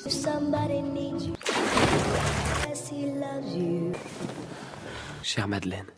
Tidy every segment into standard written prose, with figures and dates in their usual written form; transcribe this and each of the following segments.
Somebody needs you as he loves you. Cher Madeleine.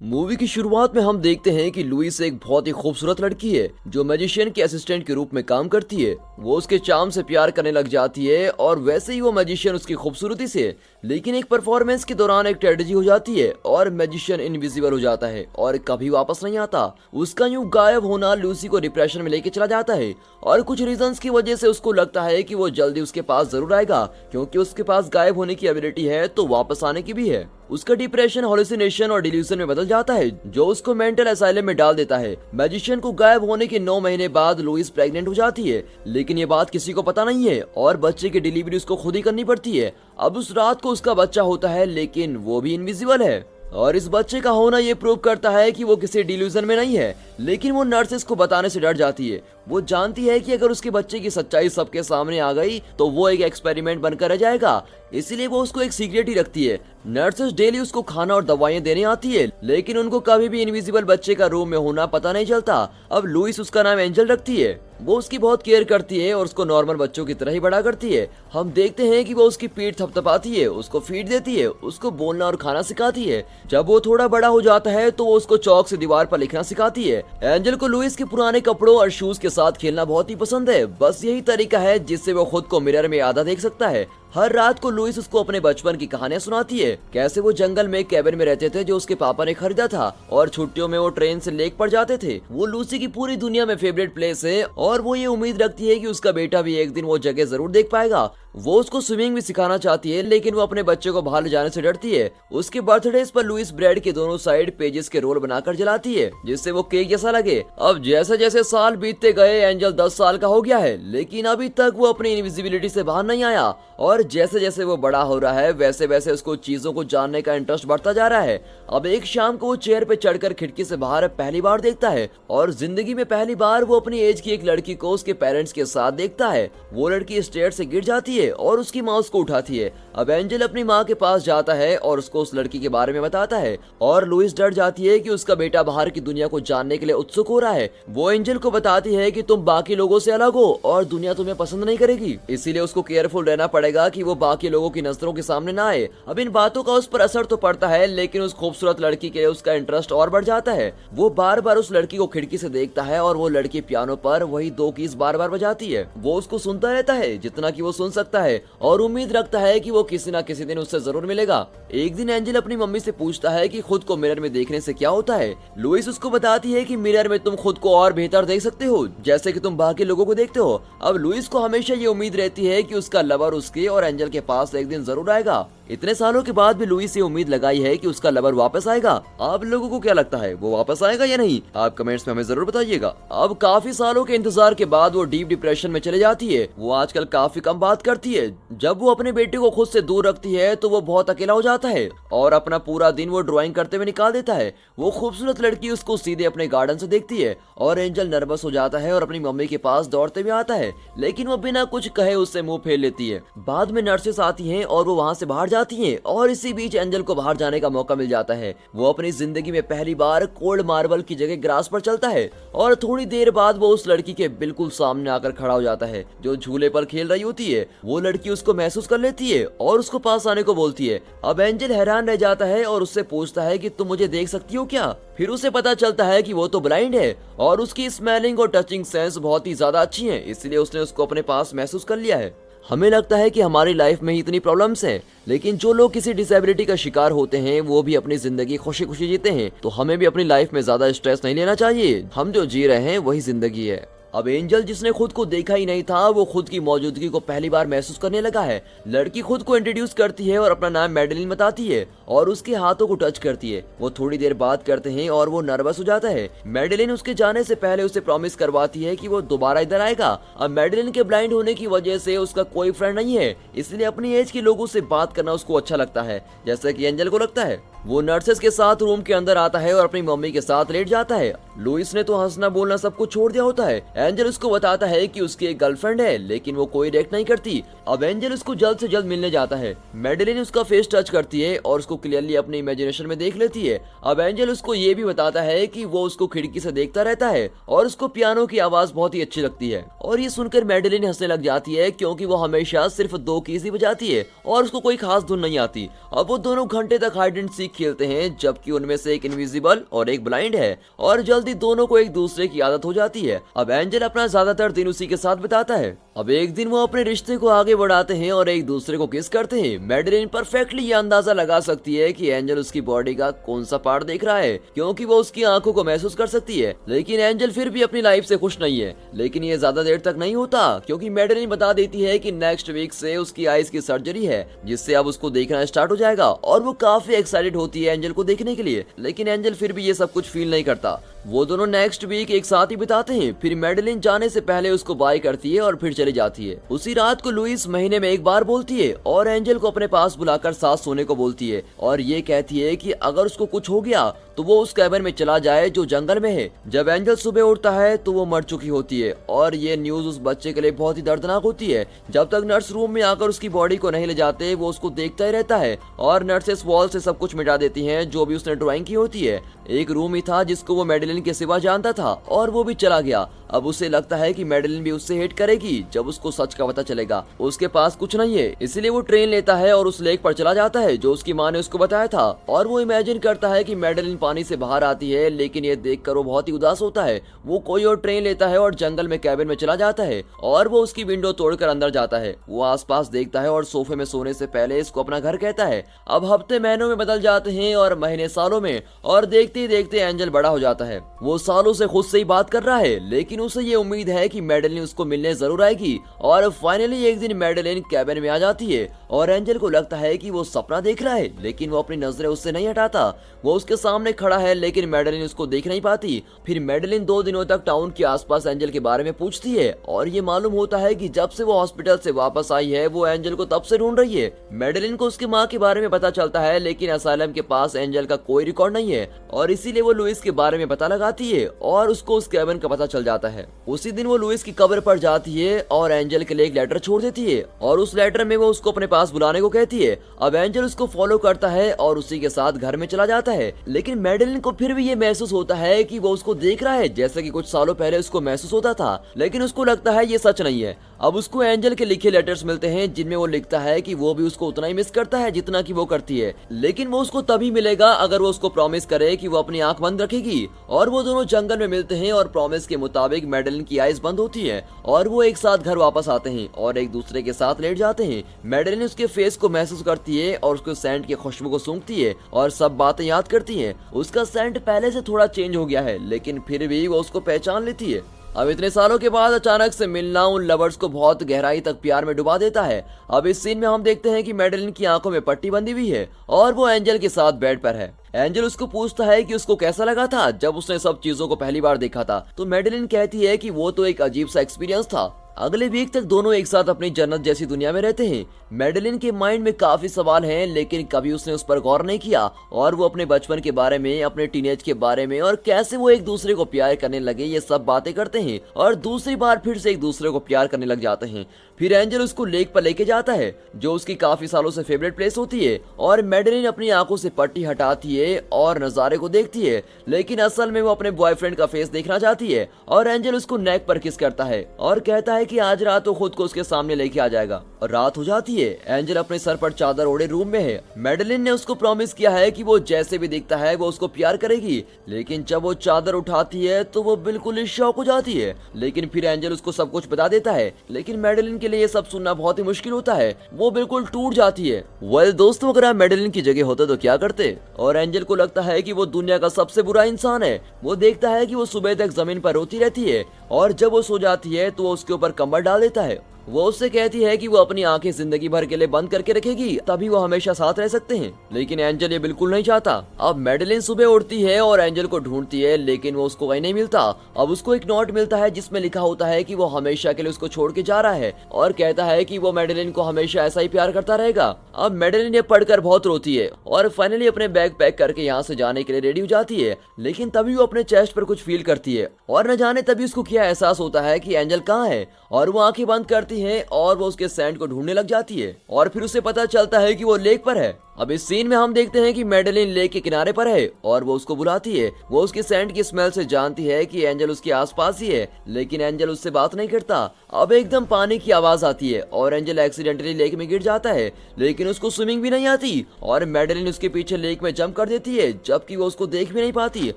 Movie की शुरुआत में हम देखते हैं कि लुइस एक बहुत ही खूबसूरत लड़की है जो मैजिशियन के असिस्टेंट के रूप में काम करती है। वो उसके चार्म से प्यार करने लग जाती है और वैसे ही वो मैजिशियन उसकी खूबसूरती से। लेकिन एक परफॉर्मेंस के दौरान एक ट्रेजेडी हो जाती है और मैजिशियन इनविजिबल हो जाता है और कभी वापस नहीं आता। उसका यूं गायब होना लूसी को डिप्रेशन में लेके चला जाता है और कुछ रीजंस की वजह से उसको लगता है कि वो जल्दी उसके पास जरूर आएगा, क्योंकि उसके पास गायब होने की एबिलिटी है तो वापस आने की भी है। उसका डिप्रेशन हॉल्यूसिनेशन और डिल्यूजन में बदल जाता है जो उसको मेंटल असाइलम में डाल देता है। मैजिशियन को गायब होने के 9 महीने बाद लुइस प्रेग्नेंट हो जाती है, लेकिन ये बात किसी को पता नहीं है और बच्चे की डिलीवरी उसको खुद ही करनी पड़ती है। अब उस रात को उसका बच्चा होता है लेकिन वो भी इनविजिबल है और इस बच्चे का होना ये प्रूव करता है कि वो किसी डिल्यूजन में नहीं है। लेकिन वो नर्सेस को बताने से डर जाती है। वो जानती है कि अगर उसके बच्चे की सच्चाई सबके सामने आ गई तो वो एक एक्सपेरिमेंट बनकर रह जाएगा, इसीलिए वो उसको एक सीक्रेट ही रखती है। नर्सेस डेली उसको खाना और दवाइयां देने आती है, लेकिन उनको कभी भी इनविजिबल बच्चे का रूम में होना पता नहीं चलता। अब लुइस उसका नाम एंजल रखती है। वो उसकी बहुत केयर करती है और उसको नॉर्मल बच्चों की तरह ही बड़ा करती है। हम देखते हैं कि वो उसकी पीठ थपथपाती है, उसको फीड देती है, उसको बोलना और खाना सिखाती है। जब वो थोड़ा बड़ा हो जाता है तो वो उसको चौक से दीवार पर लिखना सिखाती है। एंजल को लुइस के पुराने कपड़ों और शूज के साथ खेलना बहुत ही पसंद है। बस यही तरीका है जिससे वो खुद को मिरर में आधा देख सकता है। हर रात को लुइस उसको अपने बचपन की कहानियां सुनाती है, कैसे वो जंगल में एक कैबिन में रहते थे जो उसके पापा ने खरीदा था और छुट्टियों में वो ट्रेन से लेक पर जाते थे। वो लूसी की पूरी दुनिया में फेवरेट प्लेस है और वो ये उम्मीद रखती है कि उसका बेटा भी एक दिन वो जगह जरूर देख पाएगा। वो उसको स्विमिंग भी सिखाना चाहती है, लेकिन वो अपने बच्चे को बाहर ले जाने से डरती है। उसके बर्थडेज पर लुइस ब्रेड के दोनों साइड पेजेस के रोल बनाकर जलाती है जिससे वो केक जैसा लगे। अब जैसे जैसे साल बीतते गए एंजल 10 साल का हो गया है, लेकिन अभी तक वो अपनी इनविजिबिलिटी से बाहर नहीं आया और जैसे जैसे वो बड़ा हो रहा है वैसे वैसे उसको चीजों को जानने का इंटरेस्ट बढ़ता जा रहा है। अब एक शाम को वो चेयर पे चढ़कर खिड़की से बाहर पहली बार देखता है और जिंदगी में पहली बार वो अपनी एज की एक लड़की को उसके पेरेंट्स के साथ देखता है। वो लड़की स्टेयर से गिर जाती है और उसकी माँ उसको उठाती है। अब एंजल अपनी माँ के पास जाता है और उसको उस लड़की के बारे में बताता है और लुइस डर जाती है कि उसका बेटा बाहर की दुनिया को जानने के लिए उत्सुक हो रहा है। वो एंजल को बताती है कि तुम बाकी लोगों से अलग हो और दुनिया तुम्हें पसंद नहीं करेगी, इसीलिए उसको केयरफुल रहना पड़ेगा कि वो बाकी लोगों की नजरों के सामने ना आए। अब इन बातों का उस पर असर तो पड़ता है, लेकिन उस खूबसूरत लड़की के लिए उसका इंटरेस्ट और बढ़ जाता है। वो बार बार उस लड़की को खिड़की से देखता है और वो लड़की पियानो पर वही 2 कीज बार बार बजाती है। वो उसको सुनता रहता है जितना कि वो सुन सकता है और उम्मीद रखता है कि वो किसी ना किसी दिन उससे जरूर मिलेगा। एक दिन एंजल अपनी मम्मी से पूछता है कि खुद को मिरर में देखने से क्या होता है। लुइस उसको बताती है कि मिरर में तुम खुद को और बेहतर देख सकते हो जैसे कि तुम बाकी लोगों को देखते हो। अब लुइस को हमेशा ये उम्मीद रहती है कि उसका लवर उसके और एंजल के पास एक दिन जरूर आएगा। इतने सालों के बाद भी लुइस ये उम्मीद लगाई है कि उसका लवर वापस आएगा। आप लोगों को क्या लगता है, वो वापस आएगा या नहीं? आप कमेंट्स में हमें जरूर बताइएगा। अब काफी सालों के इंतजार के बाद वो डीप डिप्रेशन में चले जाती है। वो आजकल काफी कम बात करती है। जब वो अपने बेटे को खुद से दूर रखती है तो वो बहुत अकेला हो जाता है और अपना पूरा दिन वो ड्राइंग करते हुए निकाल देता है। वो खूबसूरत लड़की उसको सीधे अपने गार्डन से देखती है और एंजल नर्वस हो जाता है और अपनी मम्मी के पास दौड़ते हुए आता है, लेकिन वो बिना कुछ कहे उससे मुंह फेर लेती है। बाद में नर्सेस आती हैं और वो वहाँ से बाहर जाती हैं और इसी बीच एंजल को बाहर जाने का मौका मिल जाता है। वो अपनी जिंदगी में पहली बार कोल्ड मार्बल की जगह ग्रास पर चलता है और थोड़ी देर बाद वो उस लड़की के बिल्कुल सामने आकर खड़ा हो जाता है जो झूले पर खेल रही होती है। वो लड़की उसको महसूस कर लेती है और उसको पास आने को बोलती है। अब एंजल हैरान रह जाता है और उससे पूछता है कि तुम मुझे देख सकती हो क्या? फिर उसे पता चलता है कि वो तो ब्लाइंड है और उसकी स्मेलिंग और टचिंग सेंस बहुत ही ज्यादा अच्छी है, इसलिए उसने उसको अपने पास महसूस कर लिया है। हमें लगता है कि हमारी लाइफ में ही इतनी प्रॉब्लम्स हैं, लेकिन जो लोग किसी डिसेबिलिटी का शिकार होते हैं वो भी अपनी जिंदगी खुशी खुशी जीते हैं। तो हमें भी अपनी लाइफ में ज्यादा स्ट्रेस नहीं लेना चाहिए। हम जो जी रहे हैं वही जिंदगी है। अब एंजल जिसने खुद को देखा ही नहीं था वो खुद की मौजूदगी को पहली बार महसूस करने लगा है। लड़की खुद को इंट्रोड्यूस करती है और अपना नाम मैडेलिन बताती है और उसके हाथों को टच करती है। वो थोड़ी देर बात करते हैं और वो नर्वस हो जाता है। मैडेलिन उसके जाने से पहले उसे प्रॉमिस करवाती है कि वो दोबारा इधर आएगा। अब मैडेलिन के ब्लाइंड होने की वजह से उसका कोई फ्रेंड नहीं है, इसलिए अपनी एज के लोगों से बात करना उसको अच्छा लगता है, जैसा कि एंजल को लगता है। वो नर्सेस के साथ रूम के अंदर आता है और अपनी मम्मी के साथ लेट जाता है। लुइस ने तो हंसना बोलना सब कुछ छोड़ दिया होता है। एंजल उसको बताता है कि उसकी एक गर्लफ्रेंड है, लेकिन वो कोई रिएक्ट नहीं करती। अब एंजल उसको जल्द से जल्द मिलने जाता है। मैडेलिन उसका फेस टच करती है और उसको क्लियरली अपने इमेजिनेशन में देख लेती है। अब एंजल उसको ये भी बताता है कि वो उसको खिड़की से देखता रहता है और उसको पियानो की आवाज बहुत ही अच्छी लगती है। और ये सुनकर मैडेलिन हंसने लग जाती है, क्योंकि वो हमेशा सिर्फ 2 कीज ही बजाती है और उसको कोई खास धुन नहीं आती। अब वो दोनों घंटे तक हाइड एंड सीक खेलते हैं, जबकि उनमें से एक इनविजिबल और एक ब्लाइंड है और जल्दी दोनों को एक दूसरे की आदत हो जाती है। अब एंजल अपना ज्यादातर दिन उसी के साथ बिताता है। अब एक दिन वो अपने रिश्ते को आगे बढ़ाते हैं और एक दूसरे को किस करते हैं। मैडेलिन परफेक्टली ये अंदाजा लगा सकती है कि एंजल उसकी बॉडी का कौन सा पार्ट देख रहा है, क्योंकि वो उसकी आंखों को महसूस कर सकती है। लेकिन एंजल फिर भी अपनी लाइफ से खुश नहीं है। लेकिन ये ज्यादा देर तक नहीं होता, क्योंकि मैडेलिन बता देती है कि नेक्स्ट वीक से उसकी आईज की सर्जरी है, जिससे अब उसको देखना स्टार्ट हो जाएगा। और वो काफी एक्साइटेड होती है एंजल को देखने के लिए। लेकिन एंजल फिर भी ये सब कुछ फील नहीं करता। वो दोनों नेक्स्ट वीक एक साथ ही बिताते हैं। फिर मैडेलिन जाने से पहले उसको बाय करती है और फिर चली जाती है। उसी रात को लुइस महीने में एक बार बोलती है और एंजल को अपने पास बुलाकर साथ सोने को बोलती है और ये कहती है कि अगर उसको कुछ हो गया तो वो उस कैबिन में चला जाए जो जंगल में है। जब एंजल सुबह उठता है तो वो मर चुकी होती है और ये न्यूज उस बच्चे के लिए बहुत ही दर्दनाक होती है। जब तक नर्स रूम में आकर उसकी बॉडी को नहीं ले जाते, वो उसको देखता ही रहता है और नर्सेस वॉल से सब कुछ मिटा देती हैं जो भी उसने ड्राइंग की होती है। एक रूम ही था जिसको वो मैडेलिन के सिवा जानता था और वो भी चला गया। अब उसे लगता है कि मैडेलिन भी उससे हेट करेगी जब उसको सच का पता चलेगा। उसके पास कुछ नहीं है, इसलिए वो ट्रेन लेता है और उस लेक पर चला जाता है जो उसकी माँ ने उसको बताया था। और वो इमेजिन करता है कि मैडेलिन पानी से बाहर आती है, लेकिन ये देखकर वो बहुत ही उदास होता है। वो कोई और ट्रेन लेता है और जंगल में कैबिन में चला जाता है और वो उसकी विंडो तोड़कर अंदर जाता है। वो आसपास देखता है और सोफे में सोने से पहले इसको अपना घर कहता है। अब हफ्ते महीनों में बदल जाते हैं और महीने सालों में, और देखते ही देखते एंजल बड़ा हो जाता है। वो सालों से खुद से ही बात कर रहा है, लेकिन उसे ये उम्मीद है कि मैडेलिन उसको मिलने जरूर आएगी। और फाइनली एक दिन मैडेलिन कैबिन में आ जाती है और एंजल को लगता है कि वो सपना देख रहा है, लेकिन वो अपनी नजरें उससे नहीं हटाता। वो उसके सामने खड़ा है, लेकिन मैडेलिन उसको देख नहीं पाती। फिर मैडेलिन 2 दिनों तक टाउन के आसपास एंजल के बारे में पूछती है और ये मालूम होता है कि जब से वो हॉस्पिटल से वापस आई है वो एंजल को तब से ढूंढ रही है। मैडेलिन को उसकी माँ के बारे में पता चलता है, लेकिन असाइलम के पास एंजल का कोई रिकॉर्ड नहीं है और इसीलिए वो लुइस के बारे में पता लगाती है और उसको उस कैबिन का पता चल जाता है। उसी दिन वो लुइस की कब्र पर जाती है और एंजल के लिए एक लेटर छोड़ देती है और उस लेटर में वो उसको अपने पास बुलाने को कहती है। अब एंजल उसको फॉलो करता है और उसी के साथ घर में चला जाता है। लेकिन मैडेलिन को फिर भी ये महसूस होता है कि वो उसको देख रहा है, जैसे कि कुछ सालों पहले उसको महसूस होता था। लेकिन उसको लगता है ये सच नहीं है। अब उसको एंजल के लिखे लेटर्स मिलते हैं जिनमें वो लिखता है कि वो भी उसको उतना ही मिस करता है जितना कि वो करती है, लेकिन वो उसको तभी मिलेगा अगर वो उसको प्रॉमिस करे कि वो अपनी आंख बंद रखेगी। और वो दोनों जंगल में मिलते हैं और प्रॉमिस के मुताबिक मैडेलिन की आईज बंद होती है और वो एक साथ घर वापस आते हैं और एक दूसरे के साथ लेट जाते हैं। मैडेलिन उसके फेस को महसूस करती है और उसके सेंट की खुशबू को सूंघती है और सब बातें याद करती है। उसका सेंट पहले से थोड़ा चेंज हो गया है, लेकिन फिर भी वो उसको पहचान लेती है। अब इतने सालों के बाद अचानक से मिलना उन लवर्स को बहुत गहराई तक प्यार में डुबा देता है। अब इस सीन में हम देखते हैं कि मैडेलिन की आंखों में पट्टी बंधी हुई है और वो एंजल के साथ बेड पर है। एंजल उसको पूछता है कि उसको कैसा लगा था जब उसने सब चीजों को पहली बार देखा था, तो मैडेलिन कहती है कि वो तो एक अजीब सा एक्सपीरियंस था। अगले वीक तक दोनों एक साथ अपनी जन्नत जैसी दुनिया में रहते हैं। मैडेलिन के माइंड में काफी सवाल हैं, लेकिन कभी उसने उस पर गौर नहीं किया और वो अपने बचपन के बारे में, अपने टीनेज के बारे में और कैसे वो एक दूसरे को प्यार करने लगे, ये सब बातें करते हैं और दूसरी बार फिर से एक दूसरे को प्यार करने लग जाते हैं। फिर एंजल उसको लेक पर लेके जाता है जो उसकी काफी सालों से फेवरेट प्लेस होती है और मैडेलिन अपनी आंखों से पट्टी हटाती है और नजारे को देखती है, लेकिन असल में वो अपने बॉयफ्रेंड का फेस देखना चाहती है। और एंजल उसको नेक पर किस करता है और कहता है कि आज रात वो खुद को उसके सामने लेके आ जाएगा। और रात हो जाती है। एंजल अपने सर पर चादर ओढ़े रूम में है। मैडेलिन ने उसको प्रॉमिस किया है कि वो जैसे भी दिखता है वो उसको प्यार करेगी, लेकिन जब वो चादर उठाती है तो वो बिल्कुल ही शॉक हो जाती है। लेकिन फिर एंजल उसको सब कुछ बता देता है, लेकिन मैडेलिन के लिए ये सब सुनना बहुत ही मुश्किल होता है। वो बिल्कुल टूट जाती है। वेल दोस्तों, अगर आप मैडेलिन की जगह होते तो क्या करते? और एंजल को लगता है कि वो दुनिया का सबसे बुरा इंसान है। वो देखता है कि वो सुबह तक जमीन पर रोती रहती है और जब वो सो जाती है तो वो उसके ऊपर कंबल डाल देता है वो उससे कहती है कि वो अपनी आंखें जिंदगी भर के लिए बंद करके रखेगी, तभी वो हमेशा साथ रह सकते हैं। लेकिन एंजल ये बिल्कुल नहीं चाहता। अब मैडेलिन सुबह उठती है और एंजल को ढूंढती है, लेकिन वो उसको कहीं नहीं मिलता। अब उसको एक नोट मिलता है जिसमें लिखा होता है कि वो हमेशा के लिए उसको छोड़ के जा रहा है और कहता है कि वो मैडेलिन को हमेशा ऐसा ही प्यार करता रहेगा। अब मैडेलिन ये पढ़कर बहुत रोती है और फाइनली अपने बैग पैक करके यहाँ से जाने के लिए रेडी हो जाती है। लेकिन तभी वो अपने चेस्ट पर कुछ फील करती है और न जाने तभी उसको क्या एहसास होता है कि एंजल कहाँ है, और वो आंखें बंद करती है और वो उसके सैंड को ढूंढने लग जाती है और फिर उसे पता चलता है कि वो लेक पर है। अब इस सीन में हम देखते हैं कि मैडेलिन लेक के किनारे पर है और वो उसको बुलाती है। वो उसके सैंड की स्मेल से जानती है कि एंजल उसके आसपास ही है, लेकिन एंजल उससे बात नहीं करता। अब एकदम पानी की आवाज आती है और एंजल एक्सीडेंटली लेक में गिर जाता है, लेकिन उसको स्विमिंग भी नहीं आती और मैडेलिन उसके पीछे लेक में जंप कर देती है, जबकि वो उसको देख भी नहीं पाती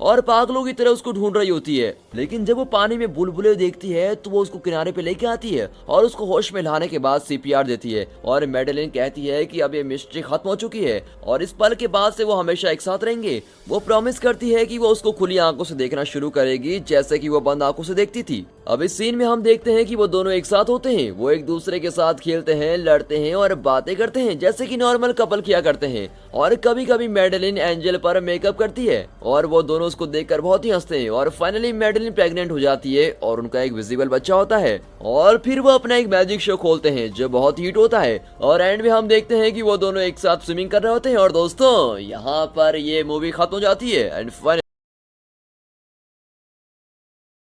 और पागलों की तरह उसको ढूंढ रही होती है। लेकिन जब वो पानी में बुलबुले देखती है तो वो उसको किनारे पे लेके आती है और उसको होश में लाने के बाद CPR देती है और मैडेलिन कहती है कि अब ये मिस्ट्री खत्म हो चुकी है और इस पल के बाद से वो हमेशा एक साथ रहेंगे। वो प्रॉमिस करती है कि वो उसको खुली आंखों से देखना शुरू करेगी, जैसे कि वो बंद आंखों से देखती थी। अब इस सीन में हम देखते हैं कि वो दोनों एक साथ होते हैं। वो एक दूसरे के साथ खेलते हैं, लड़ते हैं और बातें करते हैं जैसे कि नॉर्मल कपल किया करते हैं। और कभी कभी मैडेलिन एंजल पर मेकअप करती है और वो दोनों उसको देखकर बहुत ही हंसते हैं और फाइनली मैडेलिन प्रेग्नेंट हो जाती है और उनका एक विजिबल बच्चा होता है। और फिर वो अपना एक मैजिक शो खोलते हैं जो बहुत हिट होता है और एंड में हम देखते हैं कि वो दोनों एक साथ स्विमिंग कर रहे होते हैं। और दोस्तों यहाँ पर ये मूवी खत्म हो जाती है एंड